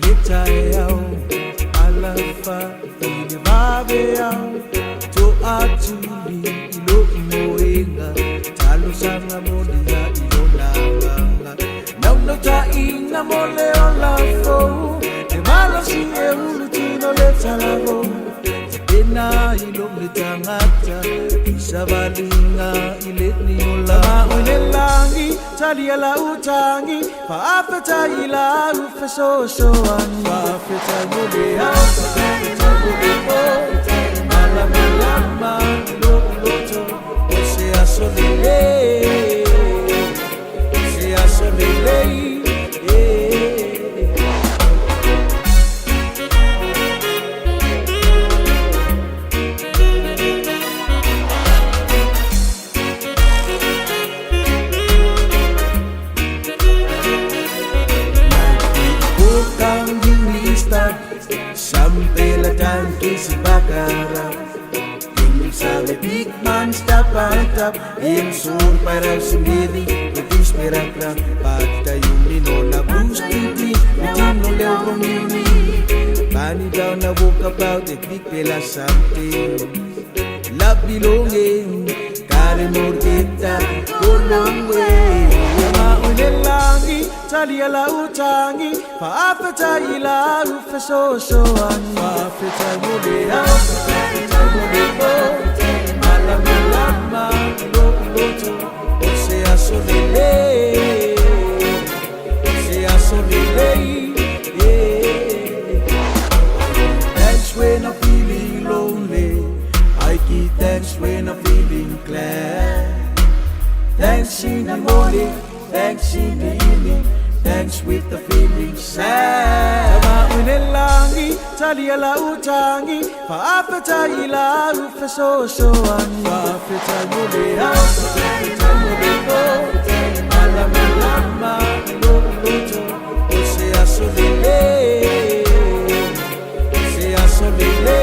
Litayao, alafa, ilibabeao, to atuli, ilo moenga, talo sanga modia, ilo nanga. Nauno ta inga mole olafo, de malo si e ulutino letalavo, ena ilo letangata, isabalinga iletni olama unelangi. Talia la utangi, paapeta ila ufesosoan, paapeta yulea, paapeta yulea, malama, loto, osea solile, sampai ladang kisi bakara. Ingin sabe big man stop mantap, yang sur para sendiri betis merakna. Pada yumi nona bustiti, betin oleh romini. Bani daw na woke about it, big pela something. Love belonging, kare morgita, golong way. Maunelangi, talia la utangi, paapeta ila ufesosoan, paapeta yulea, paapeta yulea, malama, loto, osea solile, Thanks when I'm feeling lonely, I give thanks when I'm feeling glad. Thanks in the morning, thanks in the evening, thanks with the feeling sad. Maunelangi, talia la utangi, paapeta ila ufesosoan, paapeta yulea, paapeta yulea, malama, loto, osea solile, solile.